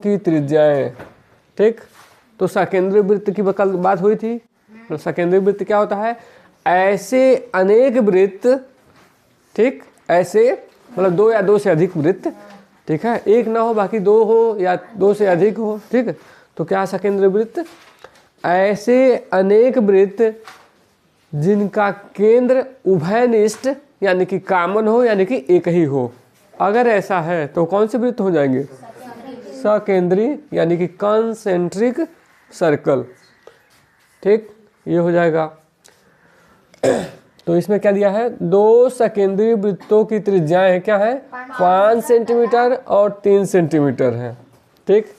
की त्रिज्याएं, ठीक। तो सकेंद्रीय वृत्त की कल बात हुई थी। तो सकेंद्रीय वृत्त क्या होता है? ऐसे अनेक वृत्त, ठीक, ऐसे मतलब दो या दो से अधिक वृत्त, ठीक है, एक ना हो बाकी दो हो या दो से अधिक हो, ठीक है, तो क्या सकेंद्रीय वृत्त? ऐसे अनेक वृत्त जिनका केंद्र उभयनिष्ठ यानी कि कॉमन हो, यानी कि एक ही हो। अगर ऐसा है तो कौन से वृत्त हो जाएंगे? सकेंद्रीय यानी कि कॉन्सेंट्रिक सर्कल, ठीक, ये हो जाएगा। तो इसमें क्या दिया है? दो सकेंद्रीय वृत्तों की त्रिज्याएं क्या है? 5 सेंटीमीटर और 3 सेंटीमीटर है, ठीक।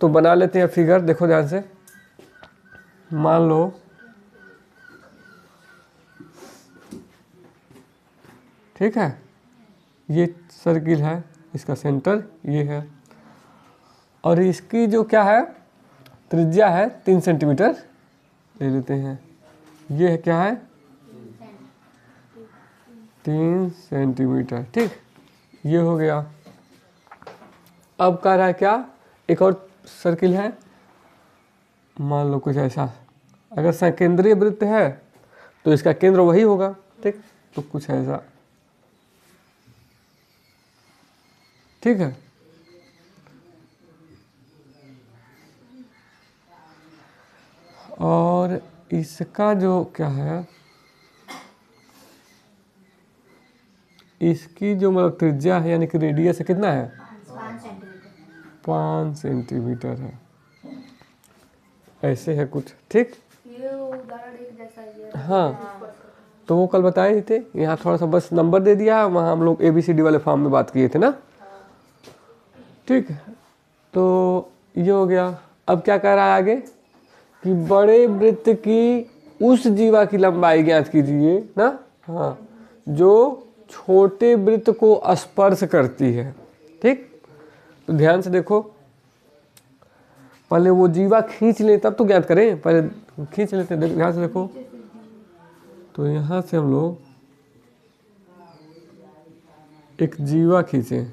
तो बना लेते हैं फिगर, देखो ध्यान से। मान लो ठीक है, ये सर्किल है, इसका सेंटर ये है, और इसकी जो क्या है त्रिज्या है 3 सेंटीमीटर ले लेते हैं। ये है क्या है? 3 सेंटीमीटर, ठीक, ये हो गया। अब कह रहा है क्या? एक और सर्किल है, मान लो कुछ ऐसा। अगर सकेंद्रीय वृत्त है तो इसका केंद्र वही होगा, ठीक, तो कुछ ऐसा, ठीक है। और इसका जो क्या है, इसकी जो मतलब त्रिज्या है यानी कि रेडियस है, कितना है? 5 सेंटीमीटर है, ऐसे है कुछ, ठीक। हाँ, तो वो कल बताए थे, यहाँ थोड़ा सा बस नंबर दे दिया, वहाँ हम लोग ABCD वाले फॉर्म में बात किए थे ना, ठीक। तो ये हो गया। अब क्या कह रहा है आगे कि बड़े वृत्त की उस जीवा की लंबाई ज्ञात कीजिए ना, हाँ, जो छोटे वृत्त को स्पर्श करती है, ठीक। तो ध्यान से देखो, पहले वो जीवा खींच ले तब तो ज्ञात करें, पहले खींच लेते हैं। ध्यान से देखो, तो यहाँ से हम लोग एक जीवा खींचे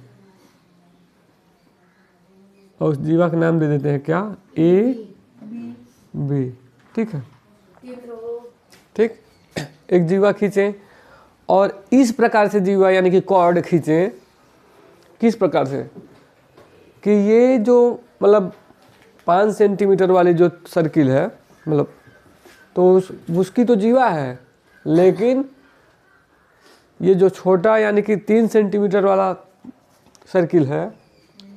और उस जीवा का नाम दे देते हैं क्या? AB, ठीक है, ठीक। एक जीवा खींचे और इस प्रकार से जीवा यानी कि कॉर्ड खींचे, किस प्रकार से कि ये जो मतलब 5 सेंटीमीटर वाली जो सर्किल है, मतलब तो उसकी तो जीवा है, लेकिन ये जो छोटा यानी कि 3 सेंटीमीटर वाला सर्किल है,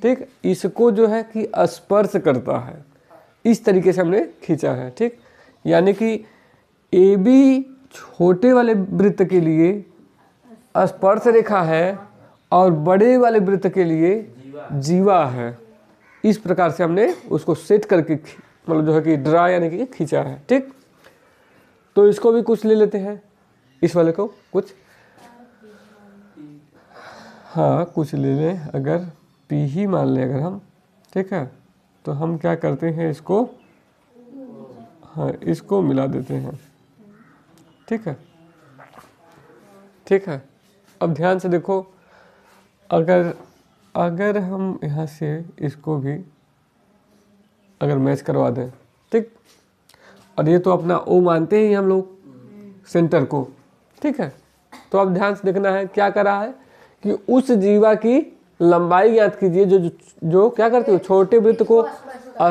ठीक, इसको जो है कि स्पर्श करता है। इस तरीके से हमने खींचा है, ठीक। यानी कि AB छोटे वाले वृत्त के लिए स्पर्श रेखा है और बड़े वाले वृत्त के लिए जीवा है। इस प्रकार से हमने उसको सेट करके मतलब जो है कि ड्रा यानी कि खींचा है, ठीक। तो इसको भी कुछ ले लेते हैं, इस वाले को कुछ, हाँ कुछ ले लें, अगर P ही मान लें अगर हम, ठीक है, तो हम क्या करते हैं इसको, हाँ इसको मिला देते हैं, ठीक है, ठीक है। अब ध्यान से देखो, अगर हम यहाँ से इसको भी अगर मैच करवा दें, ठीक, और ये तो अपना O मानते ही हम लोग सेंटर को, ठीक है। तो अब ध्यान से देखना है क्या कर रहा है कि उस जीवा की लंबाई ज्ञात कीजिए जो क्या करती हो? छोटे वृत्त को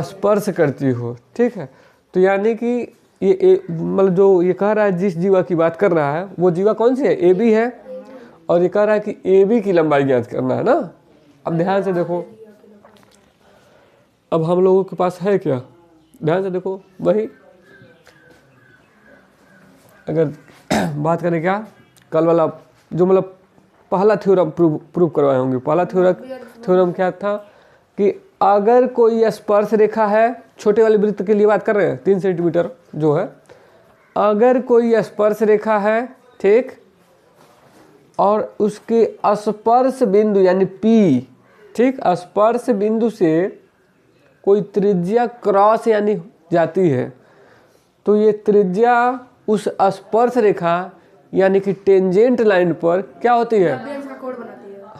स्पर्श करती हो, ठीक है। तो यानी कि ये मतलब जो ये कह रहा है, जिस जीवा की बात कर रहा है वो जीवा कौन सी है? AB है, और ये कह रहा है कि AB की लंबाई ज्ञात करना है ना। अब ध्यान से देखो, अब हम लोगों के पास है क्या? ध्यान से देखो, वही अगर बात करें क्या कल वाला जो मतलब पहला थ्योरम प्रूव करवाए होंगे। पहला थ्योरम क्या था कि अगर कोई स्पर्श रेखा है, छोटे वाले वृत्त के लिए बात कर रहे हैं, 3 सेंटीमीटर जो है, अगर कोई स्पर्श रेखा है, ठीक, और उसके स्पर्श बिंदु यानी P, ठीक, स्पर्श बिंदु से कोई त्रिज्या क्रॉस यानी जाती है, तो ये त्रिज्या उस स्पर्श रेखा यानी कि टेंजेंट लाइन पर क्या होती है?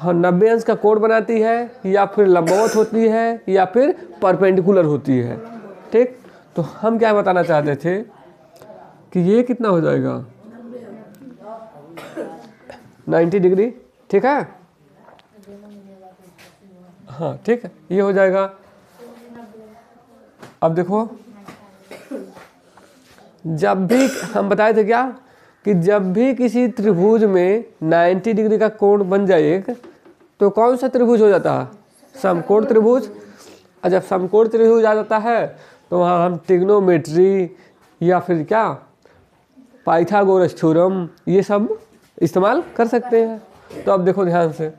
हाँ 90 अंश का कोण बनाती है, या फिर लंबवत होती है, या फिर परपेंडिकुलर होती है। ठीक, तो हम क्या बताना चाहते थे कि ये कितना हो जाएगा 90 डिग्री। ठीक है, हाँ ठीक है, ये हो जाएगा। अब देखो, जब भी हम बताए थे क्या कि जब भी किसी त्रिभुज में 90 डिग्री का कोण बन जाए एक, तो कौन सा त्रिभुज हो जाता है? समकोण त्रिभुज। और जब समकोण त्रिभुज आ जाता है तो वहाँ हम ट्रिग्नोमेट्री या फिर क्या पाइथागोरस थ्योरम ये सब इस्तेमाल कर सकते हैं। तो अब देखो ध्यान से,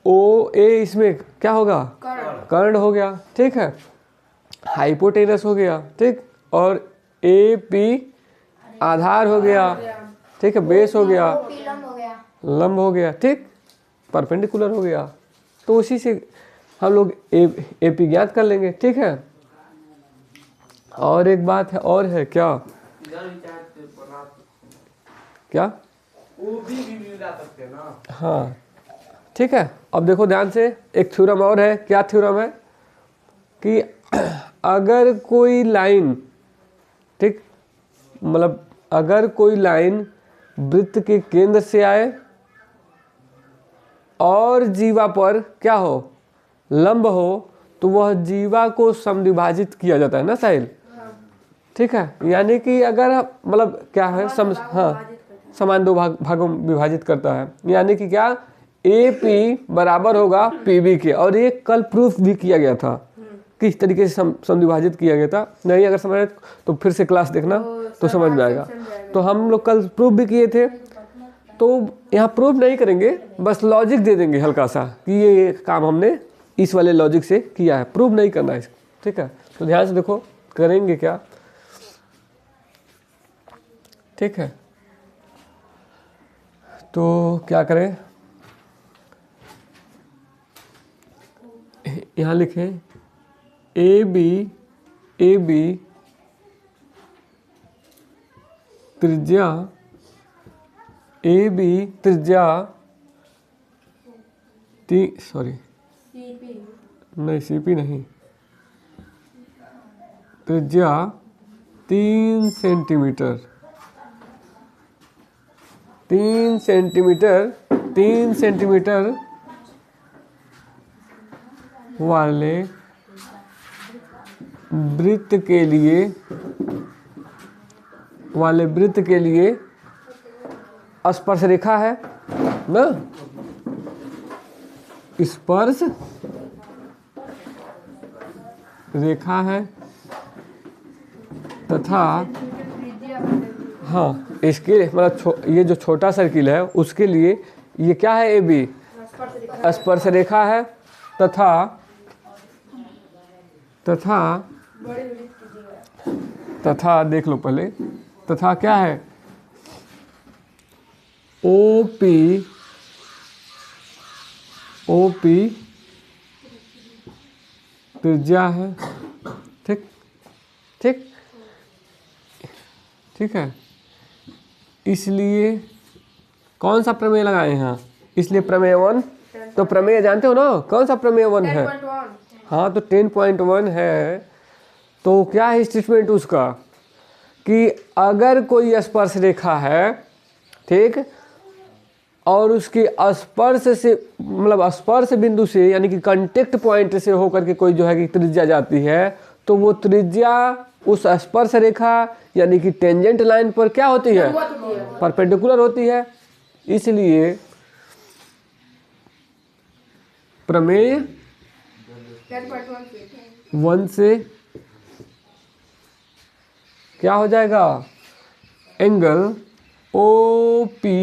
ओ ए इसमें क्या होगा? कर्ण हो गया। ठीक है, हाइपोटेनस हो गया। ठीक, और ए पी आधार हो गया। ठीक है, बेस हो गया, लंब हो गया। ठीक, परपेंडिकुलर हो गया। तो उसी से हम लोग ए पी ज्ञात कर लेंगे। ठीक है, और एक बात है, और है क्या क्या वो भी मिला सकते हैं ना। हाँ ठीक है, अब देखो ध्यान से, एक थ्योरम और है। क्या थ्योरम है कि अगर कोई लाइन, ठीक, मतलब अगर कोई लाइन वृत्त के केंद्र से आए और जीवा पर क्या हो? लंब हो, तो वह जीवा को समद्विभाजित किया जाता है ना साहिल। ठीक है, यानी कि अगर मतलब क्या है हाँ समान दो भागों में विभाजित करता है। यानी कि क्या, ए पी बराबर होगा पी बी के। और ये कल प्रूफ भी किया गया था, किस तरीके से समद्विभाजित किया गया था। नहीं अगर समझ तो फिर से क्लास देखना तो समझ में आएगा। तो हम लोग कल प्रूफ भी किए थे, तो यहाँ प्रूफ नहीं करेंगे, बस लॉजिक दे देंगे हल्का सा कि ये काम हमने इस वाले लॉजिक से किया है, प्रूफ नहीं करना है। ठीक है, तो ध्यान से देखो करेंगे क्या। ठीक है, तो क्या करें, यहाँ लिखें ए बी त्रिज्या, ए बी त्रिज्या सॉरी नहीं सीपी नहीं, त्रिज्या 3 सेंटीमीटर 3 सेंटीमीटर 3 सेंटीमीटर वाले वृत्त के लिए स्पर्श रेखा है ना, स्पर्श रेखा है तथा हाँ इसके मतलब ये जो छोटा सर्किल है उसके लिए ये क्या है? ए बी स्पर्श रेखा है तथा देख लो पहले, तथा क्या है? ओ पी त्रिज्या है। ठीक ठीक ठीक है, इसलिए कौन सा प्रमेय लगाए यहाँ? इसलिए प्रमेय 1, तो प्रमेय जानते हो ना, कौन सा प्रमेय 1 है? हाँ तो 10.1 है। तो क्या है स्टेटमेंट उसका कि अगर कोई स्पर्श रेखा है, ठीक, और उसके स्पर्श से मतलब स्पर्श बिंदु से यानी कि कांटेक्ट पॉइंट से होकर के कोई जो है कि त्रिज्या जाती है, तो वो त्रिज्या उस स्पर्श रेखा यानी कि टेंजेंट लाइन पर क्या होती है? परपेंडिकुलर होती है। इसलिए प्रमेय 1 से क्या हो जाएगा? एंगल ओ पी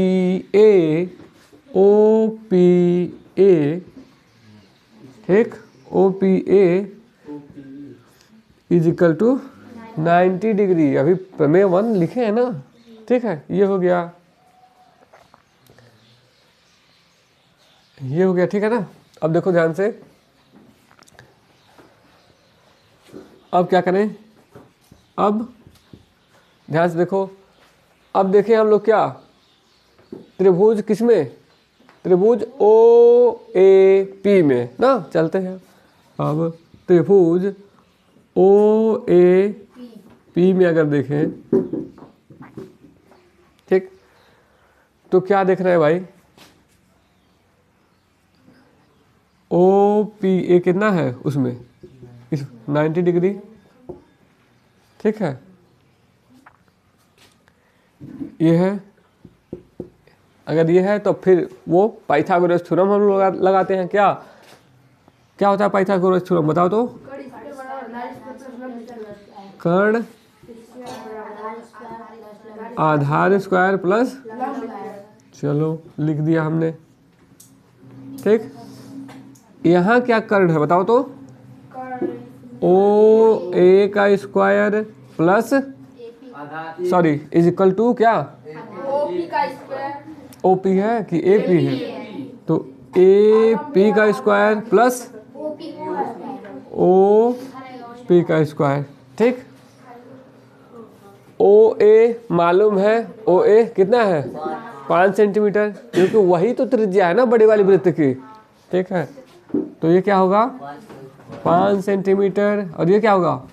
ए, ठीक, O P A is equal to 90 degree. अभी प्रमेय 1 लिखे हैं ना। ठीक है, ये हो गया, ये हो गया। ठीक है ना, अब देखो ध्यान से, अब क्या करें? अब ध्यान से देखो, अब देखें हम लोग क्या त्रिभुज किसमें? त्रिभुज OAP में ना चलते हैं। अब त्रिभुज OAP में अगर देखें, ठीक, तो क्या देख रहे हैं भाई, OPA कितना है उसमें, 90 डिग्री, ठीक है। ये है, अगर ये है तो फिर वो पाइथागोरस थ्योरम हम लोग लगाते हैं। क्या क्या होता है पाइथागोरस थ्योरम, बताओ तो। कर्ण आधार स्क्वायर प्लस, चलो लिख दिया हमने, ठीक। यहाँ क्या कर्ण है बताओ तो, OA का square plus, sorry, is equal to क्या, OP है कि AP है, तो AP का स्क्वायर प्लस OP का स्क्वायर, ठीक। OA मालूम है, OA कितना है 5 सेंटीमीटर, क्योंकि वही तो त्रिज्या है ना बड़ी वाली वृत्त की, ठीक है। तो ये क्या होगा 5 सेंटीमीटर, और ये क्या होगा,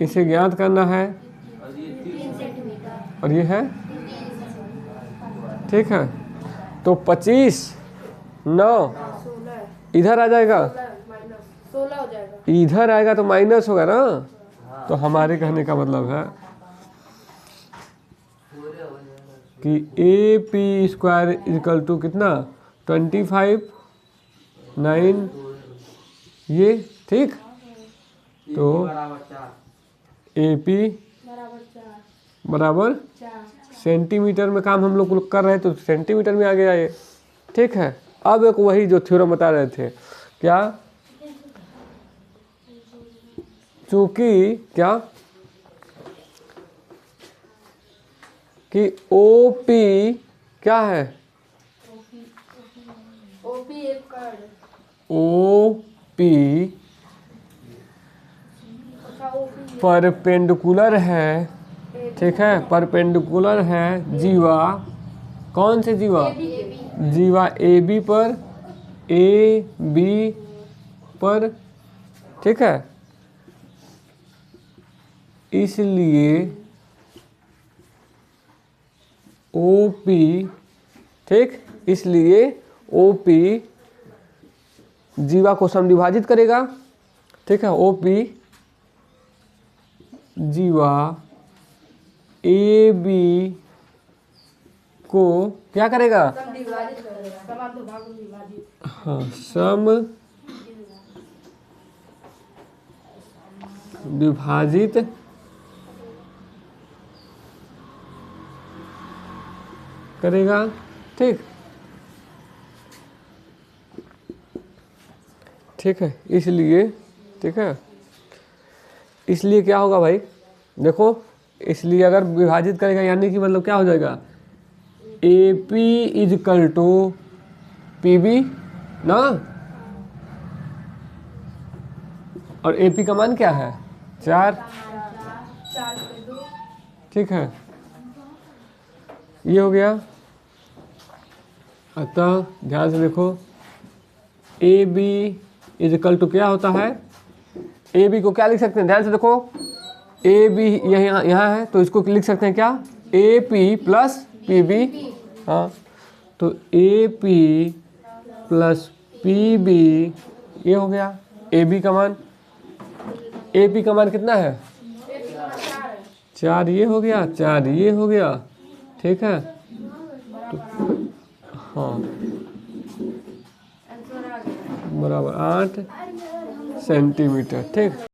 इसे ज्ञात करना है, और ये है, ठीक है। तो 25 9 इधर आ जाएगा, 16 हो जाएगा, इधर आएगा तो माइनस होगा ना। तो हमारे कहने का मतलब है कि AP स्क्वायर इक्वल टू कितना 25 9 ये, ठीक। तो AP बराबर सेंटीमीटर में काम हम लोग कर रहे हैं, तो सेंटीमीटर में आ गया ये, ठीक है। अब एक वही जो थ्योरम बता रहे थे, क्या, चूंकि क्या कि OP क्या है, OP परपेंडिकुलर है, ठीक है, परपेंडिकुलर है जीवा, कौन से जीवा, जीवा AB पर, AB पर, ठीक है। इसलिए OP, ठीक, इसलिए OP जीवा को समद्विभाजित करेगा, ठीक है। OP जीवा AB को क्या करेगा, हाँ, सम विभाजित करेगा, ठीक, ठीक है। इसलिए, ठीक है, इसलिए क्या होगा भाई, देखो, इसलिए अगर विभाजित करेगा यानी कि मतलब क्या हो जाएगा, AP is equal to PB ना, और AP का मान क्या है 4, ठीक है, ये हो गया। अतः ध्यान से देखो, AB इज इक्वल टू क्या होता है, AB को क्या लिख सकते हैं, ध्यान से देखो, AB यहाँ है तो इसको लिख सकते हैं क्या, AP प्लस PB, हाँ, तो AP प्लस PB ये हो गया। AB का मान, AP का मान कितना है 4, ये हो गया 4, ये हो गया, ठीक है। तो हाँ बराबर 8 सेंटीमीटर, ठीक।